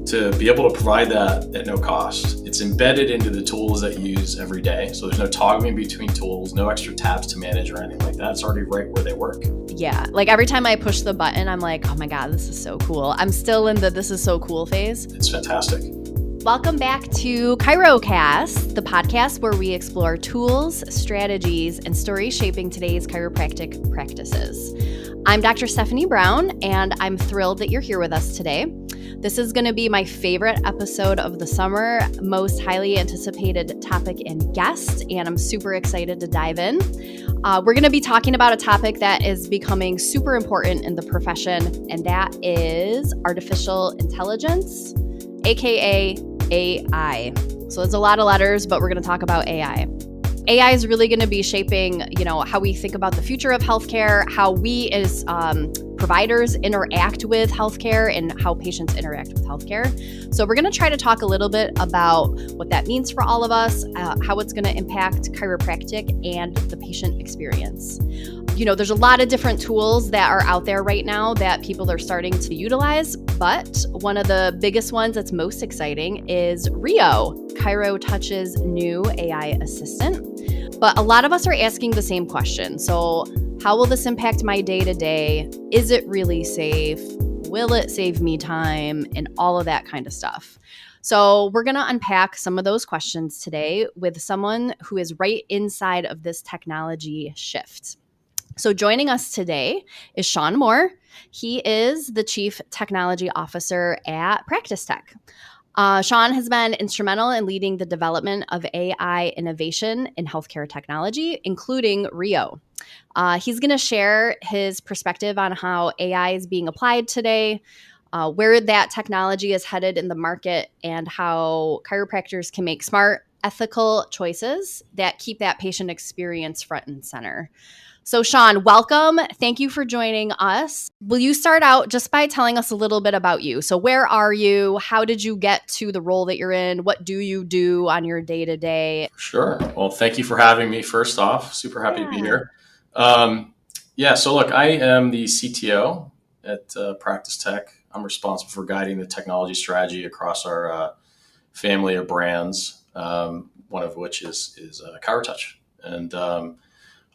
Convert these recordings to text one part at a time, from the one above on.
to be able to provide that at no cost. It's embedded into the tools that you use every day. So there's no toggling between tools, no extra tabs to manage or anything like that. It's already right where they work. Yeah, like every time I push the button, I'm like, oh my God, this is so cool. I'm still in the this is so cool phase. It's fantastic. Welcome back to ChiroCast, the podcast where we explore tools, strategies, and stories shaping today's chiropractic practices. I'm Dr. Stephanie Brown, and I'm thrilled that you're here with us today. This is going to be my favorite episode of the summer, most highly anticipated topic and guest, and I'm super excited to dive in. We're going to be talking about a topic that is becoming super important in the profession, and that is artificial intelligence, aka AI. So it's a lot of letters, but we're going to talk about AI. AI is really going to be shaping, how we think about the future of healthcare, how we as providers interact with healthcare, and how patients interact with healthcare. So we're going to try to talk a little bit about what that means for all of us, how it's going to impact chiropractic and the patient experience. There's a lot of different tools that are out there right now that people are starting to utilize, but one of the biggest ones that's most exciting is Rheo, ChiroTouch's new AI assistant. But a lot of us are asking the same question. So how will this impact my day-to-day? Is it really safe? Will it save me time? And all of that kind of stuff. So we're going to unpack some of those questions today with someone who is right inside of this technology shift. So joining us today is Sean Moore. He is the Chief Technology Officer at PracticeTek. Sean has been instrumental in leading the development of AI innovation in healthcare technology, including Rheo. He's going to share his perspective on how AI is being applied today, where that technology is headed in the market, and how chiropractors can make smart, ethical choices that keep that patient experience front and center. So Sean, welcome. Thank you for joining us. Will you start out just by telling us a little bit about you? So where are you? How did you get to the role that you're in? What do you do on your day-to-day? Sure. Well, thank you for having me first off. Super happy to be here. So look, I am the CTO at PracticeTek. I'm responsible for guiding the technology strategy across our family of brands, one of which is ChiroTouch. And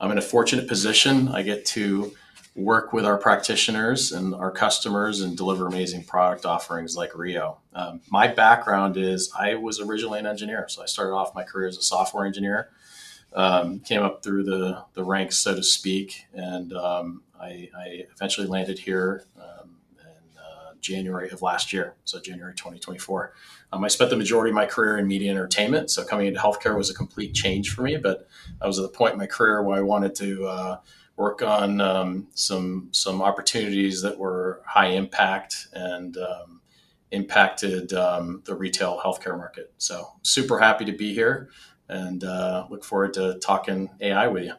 I'm in a fortunate position. I get to work with our practitioners and our customers and deliver amazing product offerings like Rheo. My background is I was originally an engineer. So I started off my career as a software engineer, came up through the ranks, so to speak. And I eventually landed here in January of last year. So January 2024. I spent the majority of my career in media and entertainment. So coming into healthcare was a complete change for me, but I was at the point in my career where I wanted to work on some opportunities that were high impact and impacted the retail healthcare market. So super happy to be here and look forward to talking AI with you.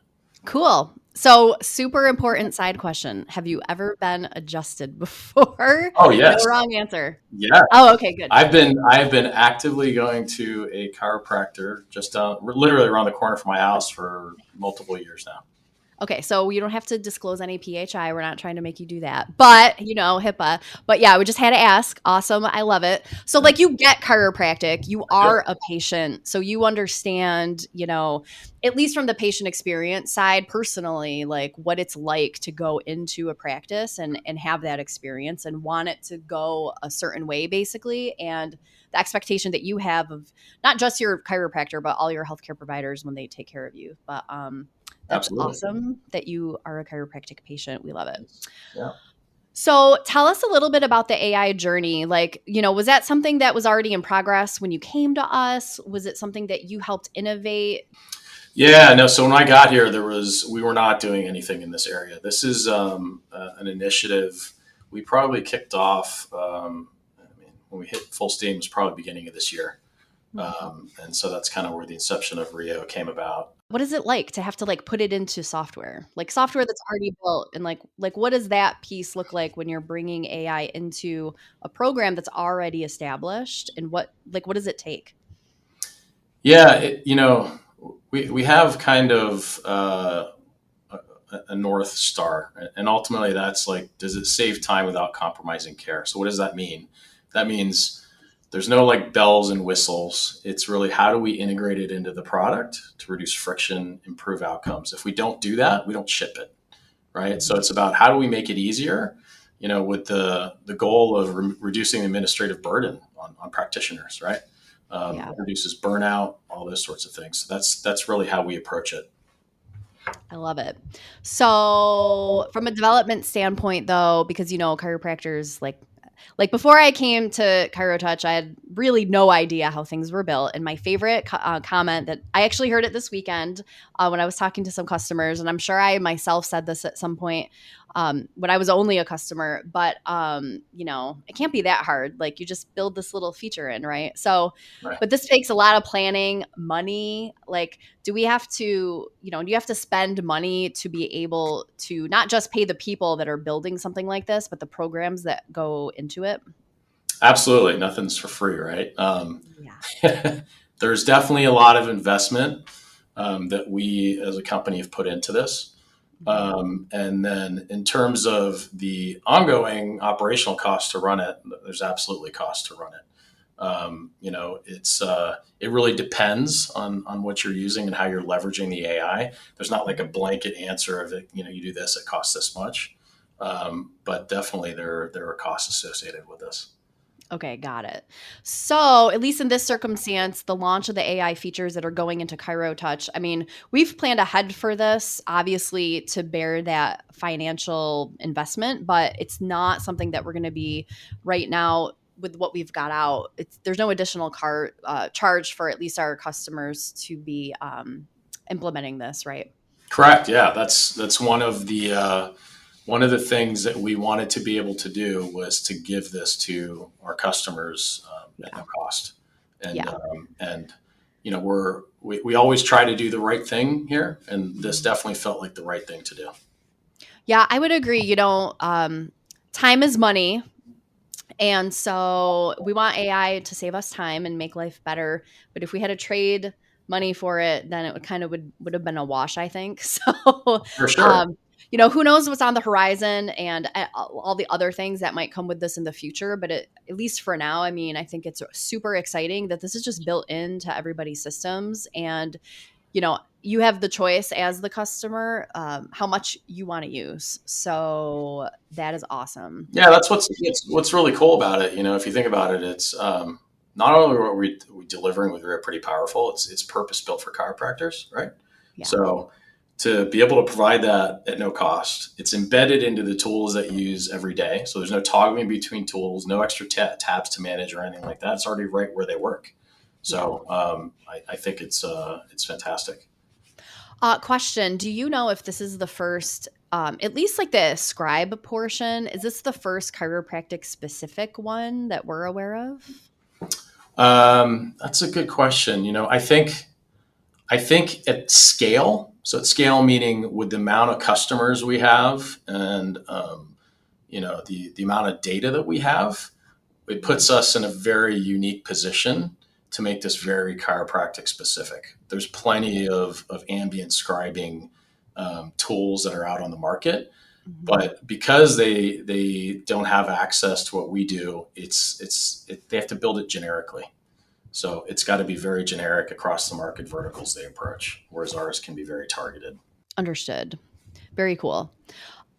Cool. So super important side question. Have you ever been adjusted before? Oh, yes. No wrong answer. Yeah. Oh, okay, good. I've been actively going to a chiropractor just literally around the corner from my house for multiple years now. Okay, so you don't have to disclose any PHI. We're not trying to make you do that. But, HIPAA. But yeah, we just had to ask. Awesome. I love it. So you get chiropractic. You are a patient. So you understand, at least from the patient experience side personally, like what it's like to go into a practice and have that experience and want it to go a certain way, basically. And the expectation that you have of not just your chiropractor, but all your healthcare providers when they take care of you. But that's Absolutely. awesome that you are a chiropractic patient. We love it. Yeah. So tell us a little bit about the AI journey. Was that something that was already in progress when you came to us? Was it something that you helped innovate? Yeah, no. So when I got here, we were not doing anything in this area. This is an initiative we probably kicked off. When we hit full steam was probably beginning of this year. And so that's kind of where the inception of Rheo came about. What is it like to have to put it into software, software that's already built? And what does that piece look like when you're bringing AI into a program that's already established? And what does it take? Yeah, we have kind of a North Star, and ultimately that's does it save time without compromising care? So what does that mean? That means There's no like bells and whistles. It's really how do we integrate it into the product to reduce friction, improve outcomes. If we don't do that, we don't ship it, right? So it's about how do we make it easier, with the goal of reducing the administrative burden on practitioners, right? Yeah. Reduces burnout, all those sorts of things. So that's really how we approach it. I love it. So, from a development standpoint, though, because chiropractors like before I came to ChiroTouch, I had really no idea how things were built. And my favorite comment that I actually heard it this weekend when I was talking to some customers, and I'm sure I myself said this at some point when I was only a customer, but it can't be that hard. Like you just build this little feature in, right? So, Right. but this takes a lot of planning, money. Like, do we have to, do you have to spend money to be able to not just pay the people that are building something like this, but the programs that go into it? Absolutely. Nothing's for free, right? Yeah. There's definitely a lot of investment that we as a company have put into this. And then in terms of the ongoing operational cost to run it, there's absolutely cost to run it. It really depends on what you're using and how you're leveraging the AI. There's not like a blanket answer of it. You do this, it costs this much. But definitely there are costs associated with this. Okay, got it. So, at least in this circumstance, the launch of the AI features that are going into ChiroTouch, I mean, we've planned ahead for this, obviously, to bear that financial investment, but it's not something that we're going to be right now with what we've got out. There's no additional charge for at least our customers to be implementing this, right? Correct. Yeah, that's one of the things that we wanted to be able to do was to give this to our customers at no Yeah. cost. And Yeah. we always try to do the right thing here, and this Mhm. definitely felt like the right thing to do. Yeah, I would agree. Time is money. And so we want AI to save us time and make life better. But if we had to trade money for it, then it would have been a wash, I think. So, For sure. um, who knows what's on the horizon and all the other things that might come with this in the future. But at least for now, I mean, I think it's super exciting that this is just built into everybody's systems. And you have the choice as the customer how much you want to use. So that is awesome. Yeah, that's what's really cool about it. If you think about it, it's not only are we delivering with Rheo pretty powerful, it's purpose built for chiropractors, right? Yeah. So to be able to provide that at no cost, it's embedded into the tools that you use every day. So there's no toggling between tools, no extra tabs to manage or anything like that. It's already right where they work. So I think it's fantastic. Question: do you know if this is the first, at least like the scribe portion, is this the first chiropractic specific one that we're aware of? That's a good question. I think at scale, so at scale meaning with the amount of customers we have and the amount of data that we have, it puts us in a very unique position to make this very chiropractic specific. There's plenty of ambient scribing tools that are out on the market, Mhm. but because they don't have access to what we do, they have to build it generically. So it's got to be very generic across the market verticals they approach, whereas ours can be very targeted. Understood. Very cool.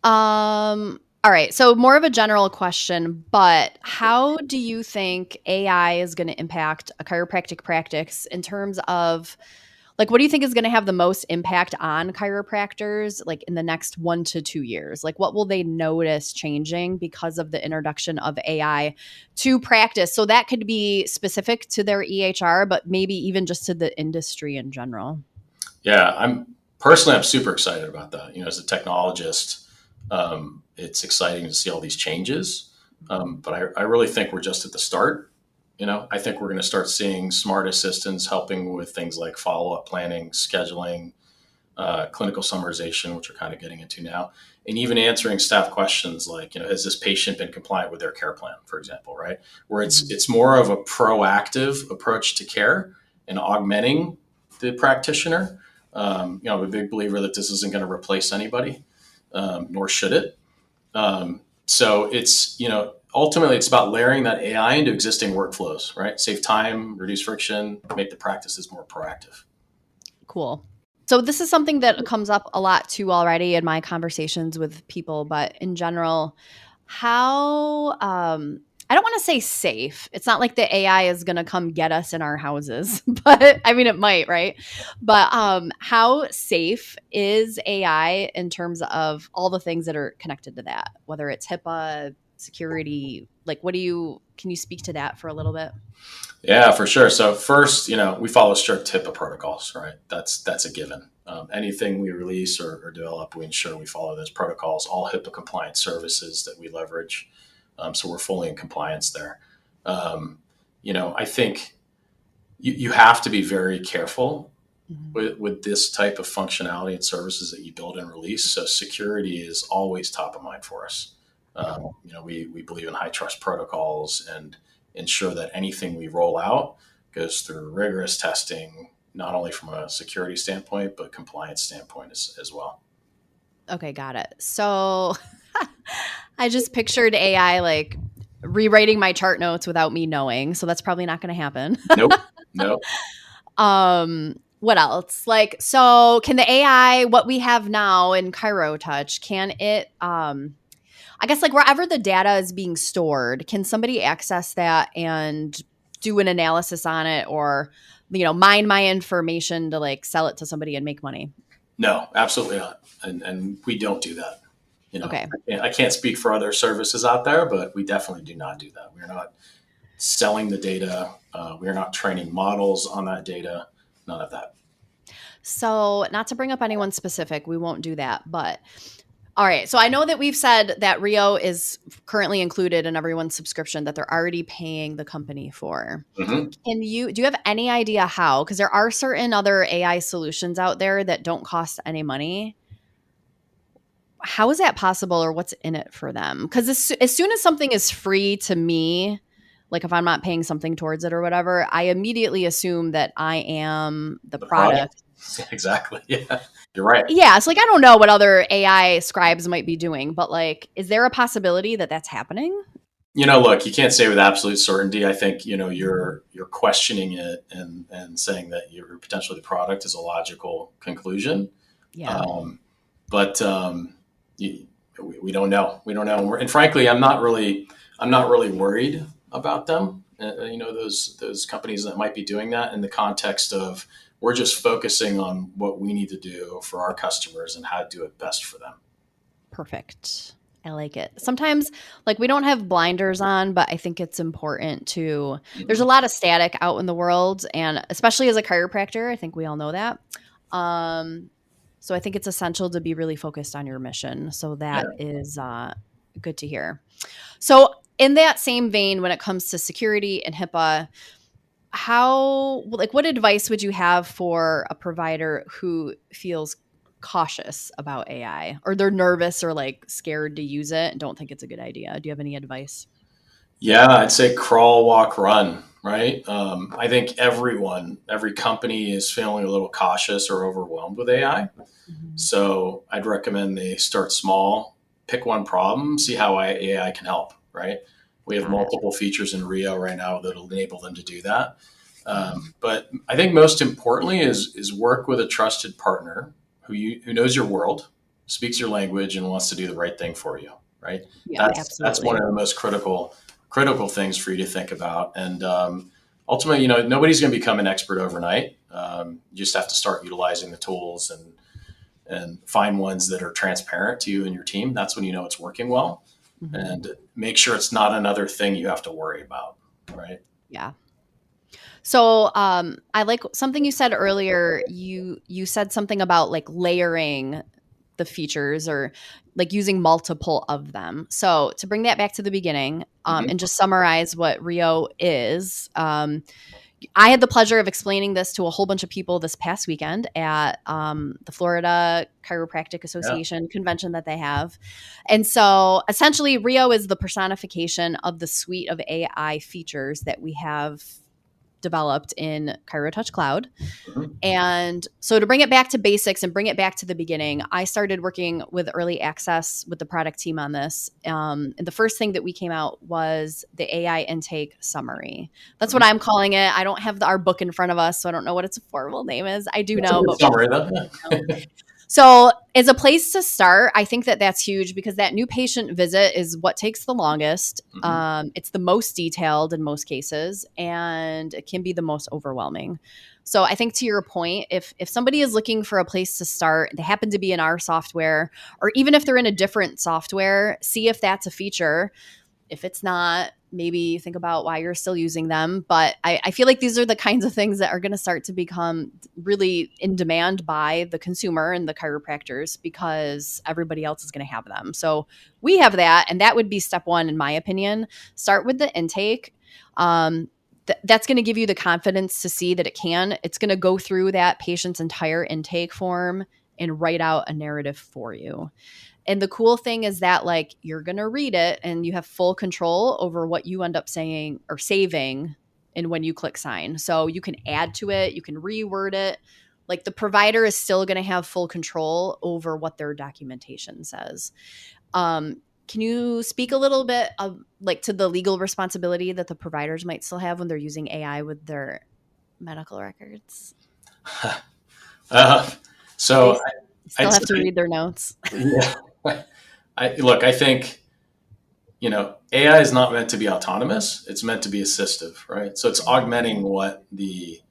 All right. So more of a general question, but how do you think AI is going to impact a chiropractic practice in terms of like what do you think is going to have the most impact on chiropractors like in the next 1 to 2 years? Like what will they notice changing because of the introduction of AI to practice? So that could be specific to their EHR, but maybe even just to the industry in general. Yeah, I'm super excited about that. As a technologist, it's exciting to see all these changes. But I really think we're just at the start. I think we're going to start seeing smart assistants helping with things like follow-up planning, scheduling, clinical summarization, which we're kind of getting into now, and even answering staff questions like, has this patient been compliant with their care plan, for example, right? Where it's Mhm. it's more of a proactive approach to care and augmenting the practitioner. I'm a big believer that this isn't going to replace anybody, nor should it. So it's ultimately it's about layering that AI into existing workflows, right? Save time, reduce friction, make the practices more proactive. Cool. So this is something that comes up a lot too already in my conversations with people, but in general, how I don't want to say safe. It's not like the AI is going to come get us in our houses, but I mean it might, right? But how safe is AI in terms of all the things that are connected to that, whether it's HIPAA, security, like can you speak to that for a little bit? Yeah, for sure. So first, we follow strict HIPAA protocols, right? That's a given. Anything we release or develop, we ensure we follow those protocols. All HIPAA compliant services that we leverage, so we're fully in compliance there. I think you have to be very careful with this type of functionality and services that you build and release. So security is always top of mind for us. We believe in high trust protocols and ensure that anything we roll out goes through rigorous testing, not only from a security standpoint, but compliance standpoint as well. Okay, got it. So I just pictured AI like rewriting my chart notes without me knowing. So that's probably not going to happen. Nope. What else? Like, so can the AI, what we have now in ChiroTouch, can it, I guess like wherever the data is being stored, can somebody access that and do an analysis on it or, mine my information to like sell it to somebody and make money? No, absolutely not. And we don't do that. Okay. I can't speak for other services out there, but we definitely do not do that. We're not selling the data. We're not training models on that data. None of that. So not to bring up anyone specific, we won't do that, but all right. So I know that we've said that Rheo is currently included in everyone's subscription that they're already paying the company for. Mm-hmm. Do you have any idea how? Because there are certain other AI solutions out there that don't cost any money. How is that possible or what's in it for them? Because as soon as something is free to me, like if I'm not paying something towards it or whatever, I immediately assume that I am the product. Exactly. Yeah, you're right. Yeah. So like, I don't know what other AI scribes might be doing, but like, is there a possibility that that's happening? Look, you can't say with absolute certainty. I think, you're questioning it and saying that you're potentially the product is a logical conclusion. Yeah. But we don't know. We don't know. And frankly, I'm not really worried about them. Those companies that might be doing that in the context of we're just focusing on what we need to do for our customers and how to do it best for them. Perfect. I like it. Sometimes like we don't have blinders on, but I think it's important to, there's a lot of static out in the world. And especially as a chiropractor, I think we all know that. So I think it's essential to be really focused on your mission. So that is good to hear. So in that same vein, when it comes to security and HIPAA, what advice would you have for a provider who feels cautious about AI or they're nervous or like scared to use it and don't think it's a good idea? Do you have any advice? Yeah, I'd say crawl, walk, run, right? I think every company is feeling a little cautious or overwhelmed with AI. Mm-hmm. So I'd recommend they start small, pick one problem, see how AI can help, right? We have multiple features in Rheo right now that'll enable them to do that. But I think most importantly is work with a trusted partner who knows your world, speaks your language, and wants to do the right thing for you, right? Yeah, that's one of the most critical things for you to think about. And ultimately, nobody's going to become an expert overnight. You just have to start utilizing the tools and find ones that are transparent to you and your team. That's when you know it's working well. Mm-hmm. And make sure it's not another thing you have to worry about, right? Yeah. So I like something you said earlier. You said something about like layering the features or like using multiple of them. So to bring that back to the beginning and just summarize what Rheo is, I had the pleasure of explaining this to a whole bunch of people this past weekend at the Florida Chiropractic Association convention that they have. And so essentially Rheo is the personification of the suite of AI features that we have developed in ChiroTouch Cloud. Mhm. And so to bring it back to basics and bring it back to the beginning, I started working with early access with the product team on this. And the first thing that we came out was the AI intake summary. That's what Mhm. I'm calling it. I don't have our book in front of us, so I don't know what its formal name is. I do That's a know, good but we summary, though. know. So, as a place to start, I think that that's huge because that new patient visit is what takes the longest. Mhm. It's the most detailed in most cases, and it can be the most overwhelming. So, I think to your point, if somebody is looking for a place to start, they happen to be in our software, or even if they're in a different software, see if that's a feature. If it's not, maybe think about why you're still using them. But I feel like these are the kinds of things that are going to start to become really in demand by the consumer and the chiropractors because everybody else is going to have them. So we have that. And that would be step one, in my opinion. Start with the intake. That's going to give you the confidence to see that it can. It's going to go through that patient's entire intake form and write out a narrative for you. And the cool thing is that like you're going to read it and you have full control over what you end up saying or saving and when you click sign. So you can add to it, you can reword it. Like the provider is still going to have full control over what their documentation says. Can you speak a little bit of like to the legal responsibility that the providers might still have when they're using AI with their medical records? Uh, They so still I'd have to say, read their notes. yeah. I think, AI is not meant to be autonomous. It's meant to be assistive, right? So it's augmenting what the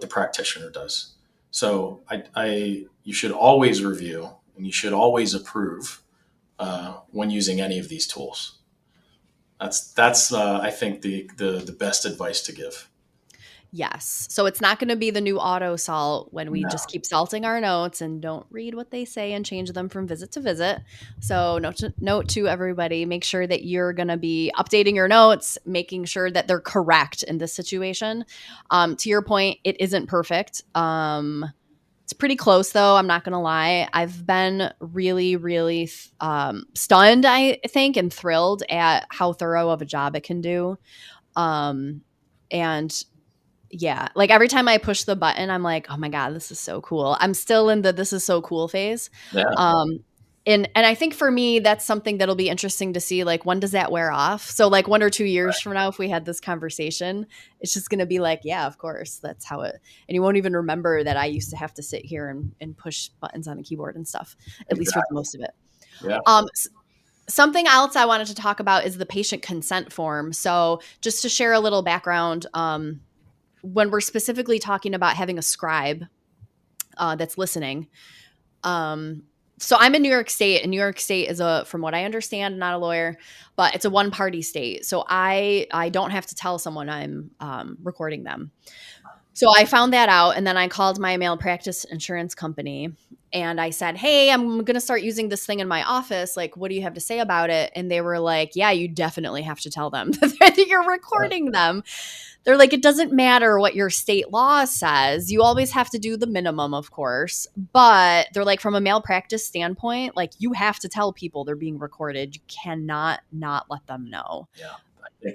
practitioner does. So you should always review and you should always approve when using any of these tools. That's I think the best advice to give. Yes. So it's not going to be the new auto salt when we just No. keep salting our notes and don't read what they say and change them from visit to visit. So note to everybody, make sure that you're going to be updating your notes, making sure that they're correct in this situation. To your point, it isn't perfect. It's pretty close though. I'm not going to lie. I've been really, really stunned, I think, and thrilled at how thorough of a job it can do. And yeah, like every time I push the button, I'm like, oh my God, this is so cool. I'm still in the this is so cool phase. Yeah. And I think for me, that's something that'll be interesting to see. Like, when does that wear off? So, like 1 or 2 years from now, if we had this conversation, it's just going to be like, yeah, of course, that's how it. And you won't even remember that I used to have to sit here and push buttons on a keyboard and stuff, at least for Exactly. most of it. Yeah. Something else I wanted to talk about is the patient consent form. So, just to share a little background, when we're specifically talking about having a scribe that's listening. So I'm in New York State, and New York State is from what I understand, not a lawyer, but it's a one-party state. So I don't have to tell someone I'm recording them. So I found that out, and then I called my malpractice insurance company, and I said, "Hey, I'm going to start using this thing in my office. Like, what do you have to say about it?" And they were like, "Yeah, you definitely have to tell them that you're recording them." They're like, it doesn't matter what your state law says. You always have to do the minimum, of course. But they're like, from a malpractice standpoint, like you have to tell people they're being recorded. You cannot not let them know. Yeah.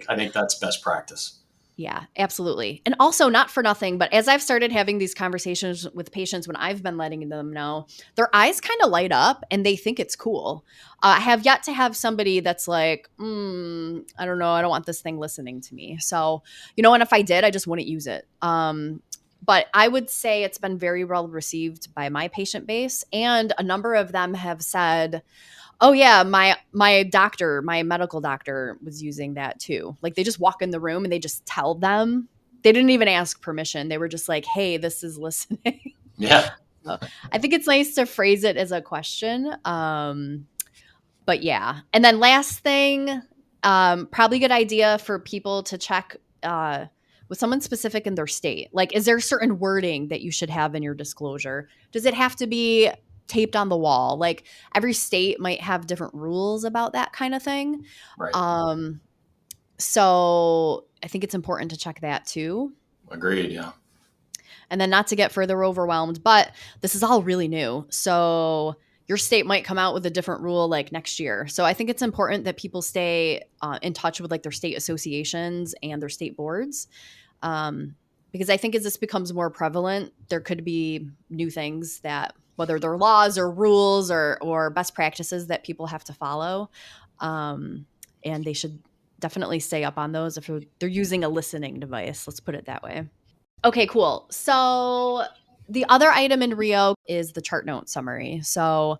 I think that's best practice. Yeah, absolutely. And also, not for nothing, but as I've started having these conversations with patients when I've been letting them know, their eyes kind of light up and they think it's cool. I have yet to have somebody that's like, I don't know, I don't want this thing listening to me. So, and if I did, I just wouldn't use it. But I would say it's been very well received by my patient base. And a number of them have said, oh yeah, my doctor, my medical doctor was using that too. Like they just walk in the room and they just tell them. They didn't even ask permission. They were just like, "Hey, this is listening." Yeah. So I think it's nice to phrase it as a question. But yeah. And then last thing, probably good idea for people to check with someone specific in their state. Like, is there certain wording that you should have in your disclosure? Does it have to be taped on the wall? Like every state might have different rules about that kind of thing. Right. So I think it's important to check that too. Agreed. Yeah. And then not to get further overwhelmed, but this is all really new. So your state might come out with a different rule like next year. So I think it's important that people stay in touch with like their state associations and their state boards. Because I think as this becomes more prevalent, there could be new things that, whether they're laws or rules or best practices that people have to follow. And they should definitely stay up on those if they're using a listening device. Let's put it that way. Okay, cool. So the other item in Rheo is the chart note summary. So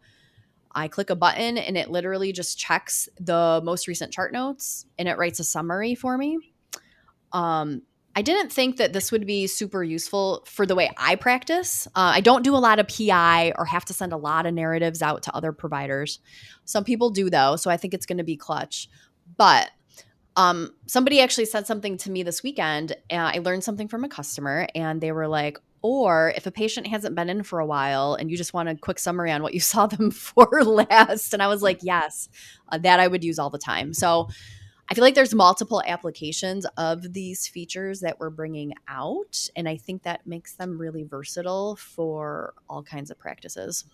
I click a button and it literally just checks the most recent chart notes and it writes a summary for me. I didn't think that this would be super useful for the way I practice. I don't do a lot of PI or have to send a lot of narratives out to other providers. Some people do, though, so I think it's going to be clutch. But somebody actually said something to me this weekend, and I learned something from a customer, and they were like, or if a patient hasn't been in for a while and you just want a quick summary on what you saw them for last. And I was like, yes, that I would use all the time. So I feel like there's multiple applications of these features that we're bringing out, and I think that makes them really versatile for all kinds of practices.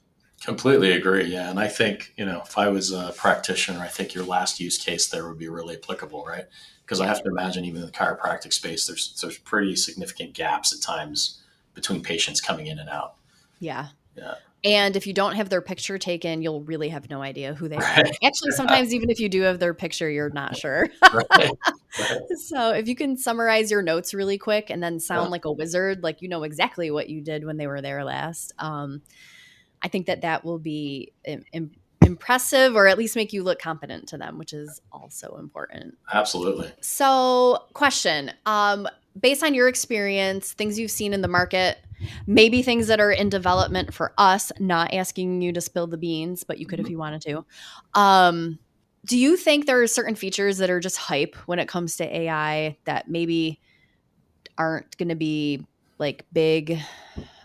Completely agree. Yeah. And I think, if I was a practitioner, I think your last use case there would be really applicable, right? Because I have to imagine even in the chiropractic space, there's pretty significant gaps at times between patients coming in and out. Yeah. Yeah. And if you don't have their picture taken, you'll really have no idea who they Right. are. Actually, sometimes even if you do have their picture, you're not sure. Right. Right. So if you can summarize your notes really quick and then Yeah. sound like a wizard, like you know exactly what you did when they were there last, I think that will be impressive, or at least make you look competent to them, which is also important. Absolutely. So, question, based on your experience, things you've seen in the market, maybe things that are in development for us, not asking you to spill the beans, but you could if you wanted to. Do you think there are certain features that are just hype when it comes to AI that maybe aren't going to be like big,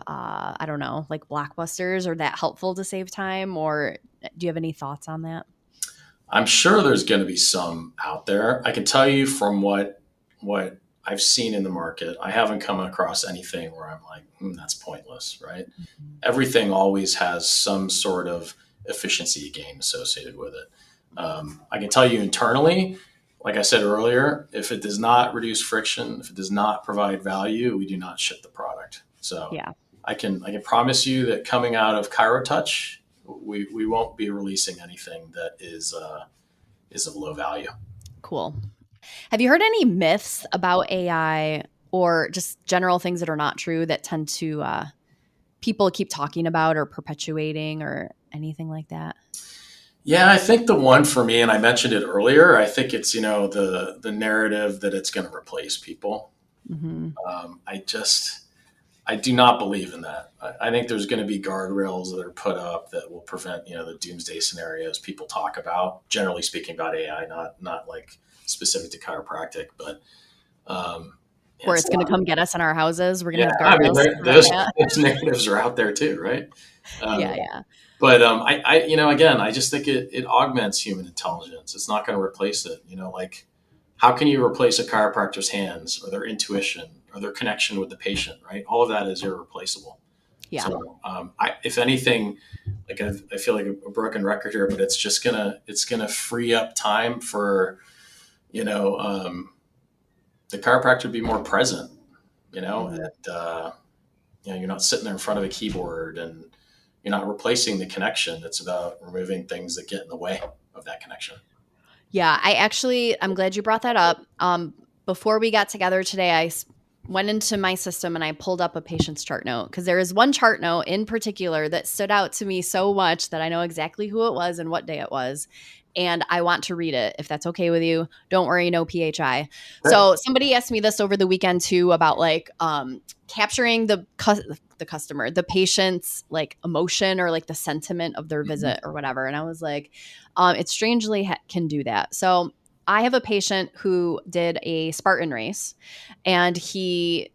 I don't know, like blockbusters, or that helpful to save time? Or do you have any thoughts on that? I'm sure there's going to be some out there. I can tell you from what I've seen in the market, I haven't come across anything where I'm like, that's pointless, right? Mhm. Everything always has some sort of efficiency gain associated with it. I can tell you internally, like I said earlier, if it does not reduce friction, if it does not provide value, we do not ship the product. So Yeah, I can promise you that coming out of ChiroTouch, we won't be releasing anything that is of low value. cool. Have you heard any myths about AI or just general things that are not true that tend to people keep talking about or perpetuating or anything like that? Yeah, I think the one for me, and I mentioned it earlier, I think it's the narrative that it's going to replace people. Mm-hmm. I do not believe in that. I think there's going to be guardrails that are put up that will prevent the doomsday scenarios people talk about. Generally speaking, about AI, not like specific to chiropractic, but Where it's going to come get us in our houses. We're going to yeah. have I mean, guardrails around those, that. those narratives are out there too, right? Yeah, Um, yeah. but again, I just think it augments human intelligence. It's not going to replace it. Like how can you replace a chiropractor's hands or their intuition or their connection with the patient, right? All of that is irreplaceable. Yeah. So, if anything, like I feel like a broken record here, but it's gonna free up time for, the chiropractor to be more present, Mhm. and you're not sitting there in front of a keyboard and you're not replacing the connection. It's about removing things that get in the way of that connection. Yeah, I'm glad you brought that up. Before we got together today, went into my system and I pulled up a patient's chart note because there is one chart note in particular that stood out to me so much that I know exactly who it was and what day it was. And I want to read it if that's okay with you. Don't worry, no PHI. Okay. So somebody asked me this over the weekend too about like capturing the customer, the patient's like emotion or like the sentiment of their visit or whatever. And I was like, it strangely can do that. So I have a patient who did a Spartan race and he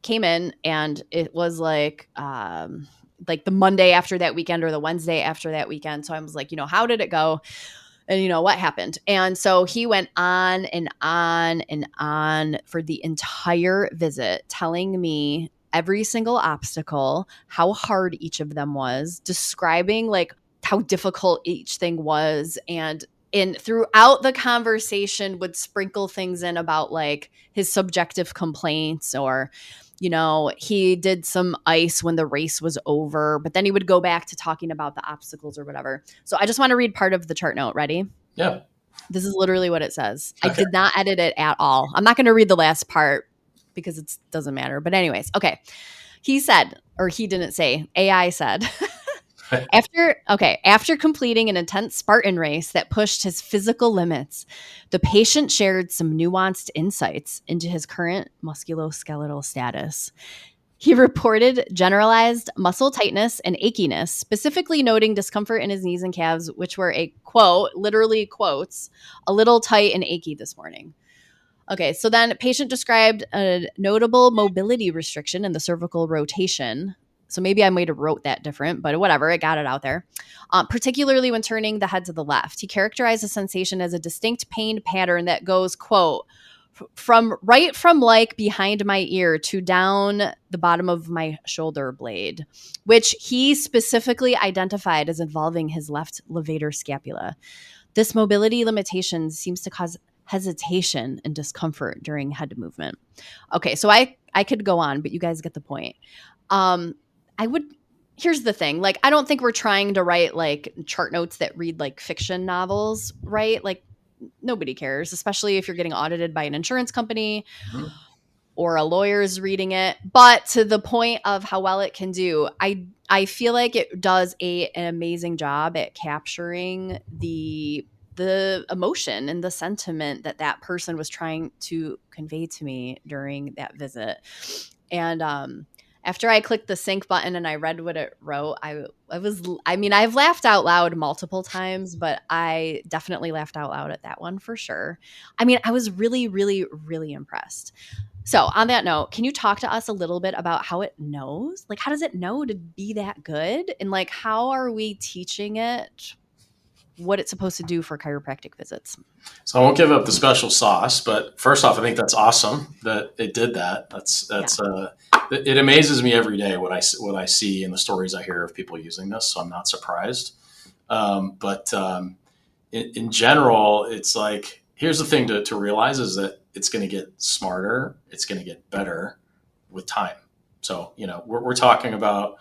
came in and it was like the Monday after that weekend or the Wednesday after that weekend. So I was like, how did it go? And what happened? And so he went on and on and on for the entire visit, telling me every single obstacle, how hard each of them was, describing like how difficult each thing was. And in throughout the conversation would sprinkle things in about like his subjective complaints, or he did some ice when the race was over, but then he would go back to talking about the obstacles or whatever. So I just want to read part of the chart note. Ready? Yeah. This is literally what it says. Okay. I did not edit it at all. I'm not going to read the last part because it doesn't matter. But anyways, okay. He said, or he didn't say, AI said, after completing an intense Spartan race that pushed his physical limits, the patient shared some nuanced insights into his current musculoskeletal status. He reported generalized muscle tightness and achiness, specifically noting discomfort in his knees and calves, which were a quote, literally quotes, a little tight and achy this morning. Okay, so then patient described a notable mobility restriction in the cervical rotation. So maybe I might have wrote that different, but whatever, it got it out there. Particularly when turning the head to the left. He characterized the sensation as a distinct pain pattern that goes, quote, from like behind my ear to down the bottom of my shoulder blade, which he specifically identified as involving his left levator scapula. This mobility limitation seems to cause hesitation and discomfort during head movement. Okay, so I could go on, but you guys get the point. Here's the thing. Like, I don't think we're trying to write like chart notes that read like fiction novels, right? Like, nobody cares, especially if you're getting audited by an insurance company or a lawyer's reading it. But to the point of how well it can do, I feel like it does an amazing job at capturing the emotion and the sentiment that person was trying to convey to me during that visit. And after I clicked the sync button and I read what it wrote, I've laughed out loud multiple times, but I definitely laughed out loud at that one for sure. I mean, I was really, really, really impressed. So on that note, can you talk to us a little bit about how it knows? Like, how does it know to be that good? And like, how are we teaching it what it's supposed to do for chiropractic visits? So I won't give up the special sauce, but first off, I think that's awesome that it did that. It amazes me every day what I see in the stories I hear of people using this. So I'm not surprised. In general, it's like, here's the thing to realize is that it's going to get smarter. It's going to get better with time. So, we're talking about,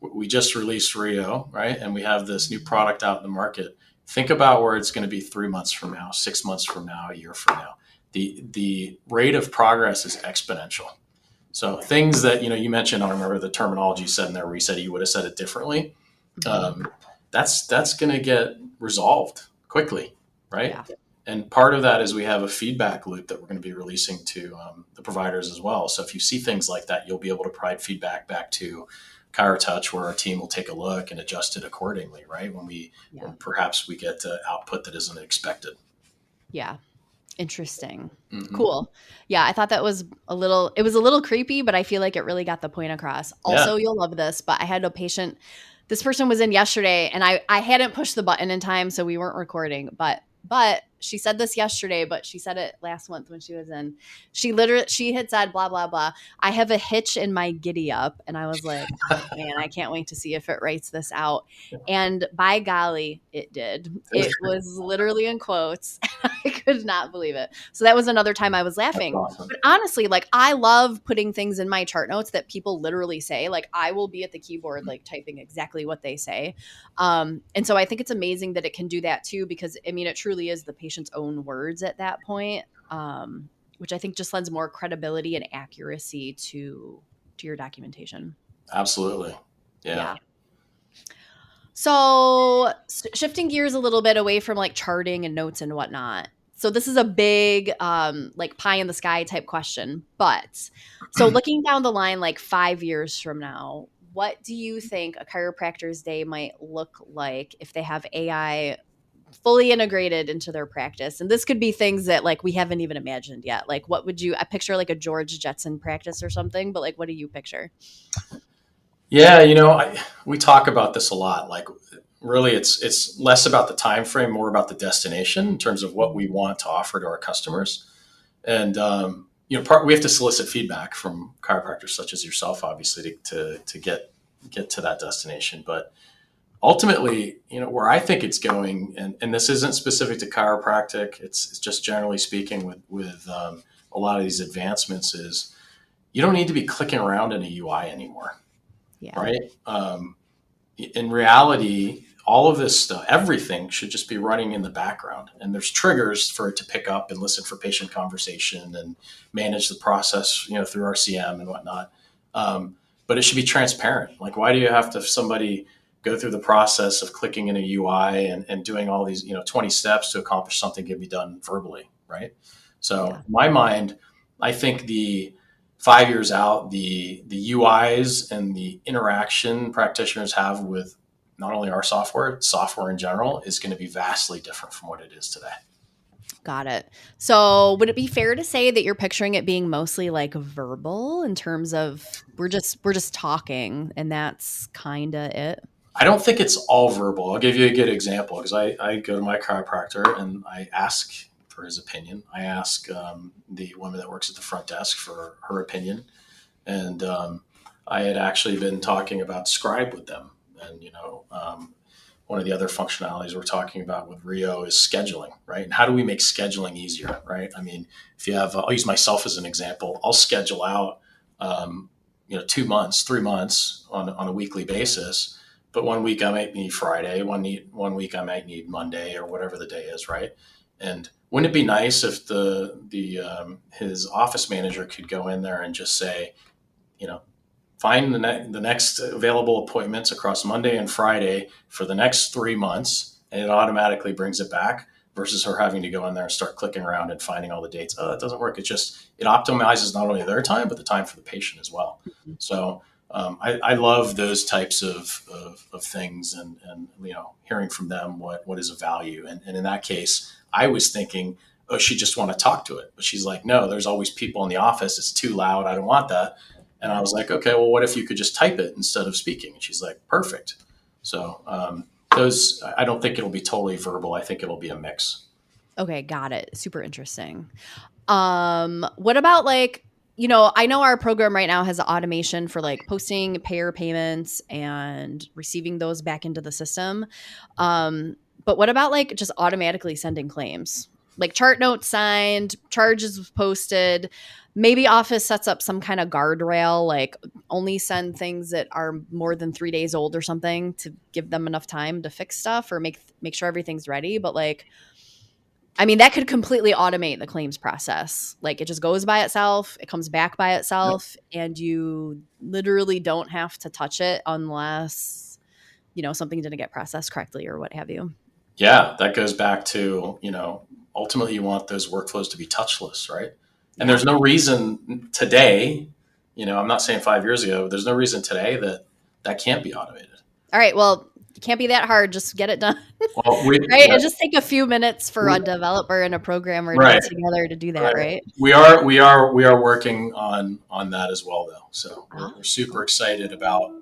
we just released Rheo, right? And we have this new product out in the market. Think about where it's going to be 3 months from now, 6 months from now, a year from now. The rate of progress is exponential. So things that, you mentioned, I don't remember the terminology you said in there where you said you would have said it differently. That's going to get resolved quickly, right? Yeah. And part of that is we have a feedback loop that we're going to be releasing to the providers as well. So if you see things like that, you'll be able to provide feedback back to ChiroTouch, where our team will take a look and adjust it accordingly, right? When perhaps we get output that isn't expected. Yeah. Interesting. Mm-hmm. Cool. Yeah. I thought that was a little creepy, but I feel like it really got the point across. Also, You'll love this, but I had a patient, this person was in yesterday and I hadn't pushed the button in time, so we weren't recording, but she said this yesterday, but she said it last month when she was in. She had said, blah, blah, blah, I have a hitch in my giddy up. And I was like, oh, man, I can't wait to see if it writes this out. And by golly, it did. It was literally in quotes. I could not believe it. So that was another time I was laughing. Awesome. But honestly, like, I love putting things in my chart notes that people literally say. Like, I will be at the keyboard, like, typing exactly what they say. And so I think it's amazing that it can do that too, because I mean, it truly is the patient's own words at that point, which I think just lends more credibility and accuracy to your documentation. Absolutely. Yeah. So shifting gears a little bit away from like charting and notes and whatnot. So this is a big like pie in the sky type question, but so looking down the line, like 5 years from now, what do you think a chiropractor's day might look like if they have AI fully integrated into their practice? And this could be things that like we haven't even imagined yet. Like, what would I picture like a George Jetson practice or something, but like, what do you picture? Yeah, we talk about this a lot. Like, really, it's less about the time frame, more about the destination in terms of what we want to offer to our customers. And we have to solicit feedback from chiropractors such as yourself, obviously, to get to that destination. But ultimately, where I think it's going, and this isn't specific to chiropractic, it's just generally speaking with a lot of these advancements, is you don't need to be clicking around in a UI anymore, Yeah. right? In reality, all of this stuff, everything should just be running in the background. And there's triggers for it to pick up and listen for patient conversation and manage the process, through RCM and whatnot. But it should be transparent. Like, why do you have to have somebody go through the process of clicking in a UI and doing all these, 20 steps to accomplish something can be done verbally, right? So in my mind, I think the 5 years out, the UIs and the interaction practitioners have with not only our software in general, is going to be vastly different from what it is today. Got it. So would it be fair to say that you're picturing it being mostly like verbal in terms of we're just talking and that's kind of it? I don't think it's all verbal. I'll give you a good example, because I go to my chiropractor and I ask for his opinion. I ask the woman that works at the front desk for her opinion. And I had actually been talking about Scribe with them. And, one of the other functionalities we're talking about with Rheo is scheduling, right? And how do we make scheduling easier, right? I mean, if you have, I'll use myself as an example. I'll schedule out, 2 months, 3 months on a weekly basis. But one week I might need Friday, one week I might need Monday, or whatever the day is, right? And wouldn't it be nice if his office manager could go in there and just say, find the next available appointments across Monday and Friday for the next 3 months, and it automatically brings it back, versus her having to go in there and start clicking around and finding all the dates. Oh, it doesn't work. It optimizes not only their time, but the time for the patient as well. So I love those types of things, and hearing from them what is of value. And in that case, I was thinking, oh, she just want to talk to it. But she's like, no, there's always people in the office. It's too loud. I don't want that. And I was like, okay, well, what if you could just type it instead of speaking? And she's like, perfect. So I don't think it'll be totally verbal. I think it'll be a mix. Okay, got it. Super interesting. What about I know our program right now has automation for like posting payer payments and receiving those back into the system. But what about like just automatically sending claims? Like chart notes signed, charges posted. Maybe Office sets up some kind of guardrail, like only send things that are more than 3 days old or something, to give them enough time to fix stuff or make sure everything's ready. But that could completely automate the claims process. Like it just goes by itself, it comes back by itself, and you literally don't have to touch it unless, something didn't get processed correctly or what have you. Yeah, that goes back to, ultimately you want those workflows to be touchless, right? And there's no reason today, I'm not saying 5 years ago, but there's no reason today that can't be automated. All right, well, it can't be that hard. Just get it done. Well, right? Yeah. It just take a few minutes for a developer and a programmer to get together to do that, right? We are working on that as well, though. So we're super excited about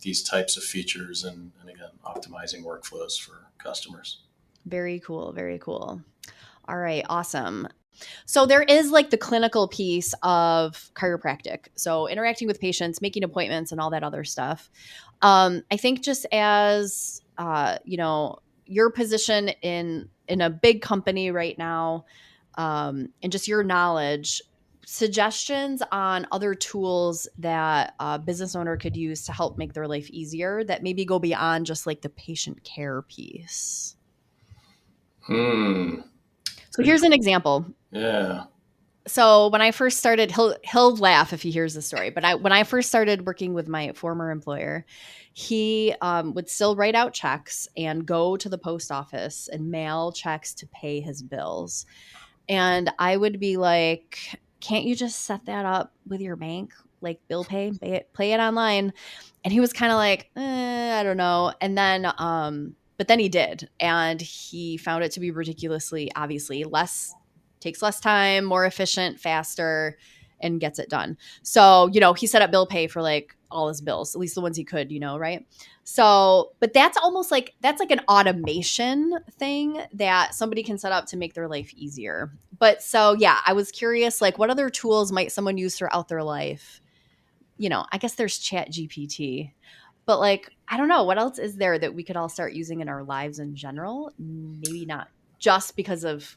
these types of features and again, optimizing workflows for customers. Very cool. Very cool. All right. Awesome. So there is like the clinical piece of chiropractic. So interacting with patients, making appointments and all that other stuff. I think just as, your position in a big company right now, and just your knowledge, suggestions on other tools that a business owner could use to help make their life easier that maybe go beyond just like the patient care piece. So here's an example. Yeah. So when I first started, he'll laugh if he hears the story. But when I first started working with my former employer, he would still write out checks and go to the post office and mail checks to pay his bills. And I would be like, can't you just set that up with your bank? Like bill pay it online. And he was kind of like, I don't know. And then, but then he did. And he found it to be ridiculously, obviously, takes less time, more efficient, faster, and gets it done. So, he set up bill pay for like all his bills, at least the ones he could, right? So, but that's like an automation thing that somebody can set up to make their life easier. But so, yeah, I was curious, like what other tools might someone use throughout their life? I guess there's Chat GPT. But like, I don't know, what else is there that we could all start using in our lives in general? Maybe not just because of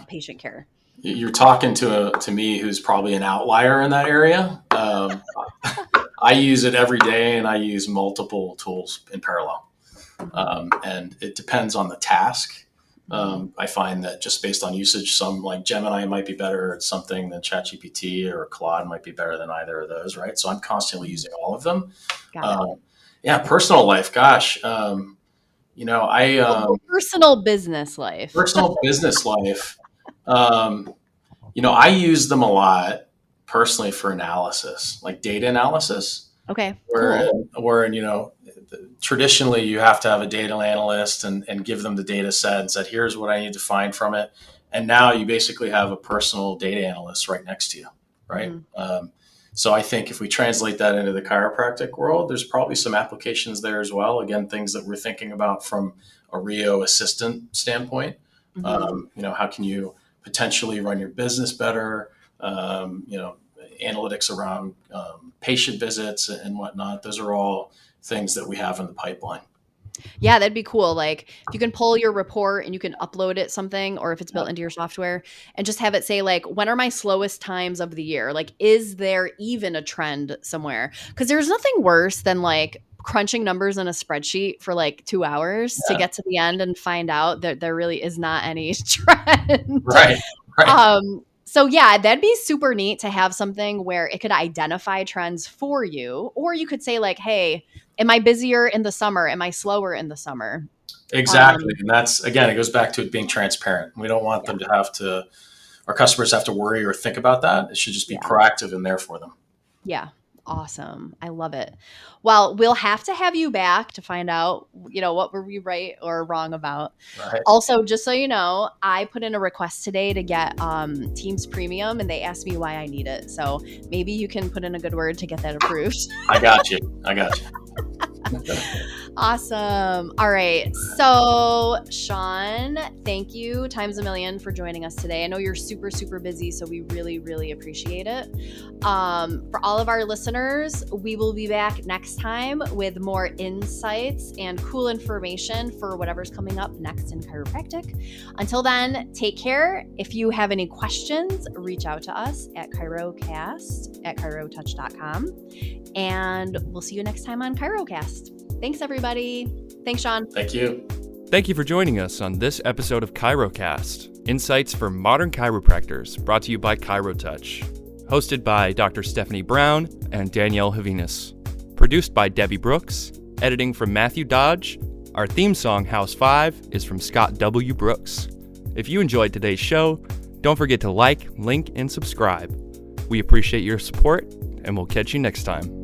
patient care. You're talking to me who's probably an outlier in that area. I use it every day, and I use multiple tools in parallel. And it depends on the task. I find that just based on usage, some like Gemini might be better at something than ChatGPT, or Claude might be better than either of those, right? So I'm constantly using all of them. Got it. Yeah, personal life, gosh. Personal business life. Personal business life. I use them a lot personally for analysis, like data analysis. Okay, Where traditionally you have to have a data analyst and give them the data set and said, here's what I need to find from it. And now you basically have a personal data analyst right next to you, right? So I think if we translate that into the chiropractic world, there's probably some applications there as well. Again, things that we're thinking about from a Rheo assistant standpoint. How can you potentially run your business better? Analytics around patient visits and whatnot. Those are all things that we have in the pipeline. Yeah, that'd be cool. Like if you can pull your report and you can upload it something, or if it's built into your software, and just have it say like, when are my slowest times of the year? Like, is there even a trend somewhere? Because there's nothing worse than like crunching numbers in a spreadsheet for like 2 hours to get to the end and find out that there really is not any trend. Right. So yeah, that'd be super neat to have something where it could identify trends for you, or you could say like, hey, am I busier in the summer? Am I slower in the summer? Exactly. And that's, again, it goes back to it being transparent. We don't want them to our customers have to worry or think about that. It should just be proactive and there for them. Yeah. Awesome. I love it. Well, we'll have to have you back to find out, what were we right or wrong about. Right. Also, just so you know, I put in a request today to get Teams Premium, and they asked me why I need it. So maybe you can put in a good word to get that approved. I got you. Awesome. All right. So, Sean, thank you times a million for joining us today. I know you're super, super busy, so we really, really appreciate it. For all of our listeners, we will be back next time with more insights and cool information for whatever's coming up next in chiropractic. Until then, take care. If you have any questions, reach out to us at ChiroCast at ChiroTouch.com. And we'll see you next time on ChiroCast. Thanks, everybody. Thanks, Sean. Thank you. Thank you for joining us on this episode of ChiroCast, Insights for Modern Chiropractors, brought to you by ChiroTouch. Hosted by Dr. Stephanie Brown and Danielle Havinas. Produced by Debbie Brooks. Editing from Matthew Dodge. Our theme song, House 5, is from Scott W. Brooks. If you enjoyed today's show, don't forget to like, link, and subscribe. We appreciate your support, and we'll catch you next time.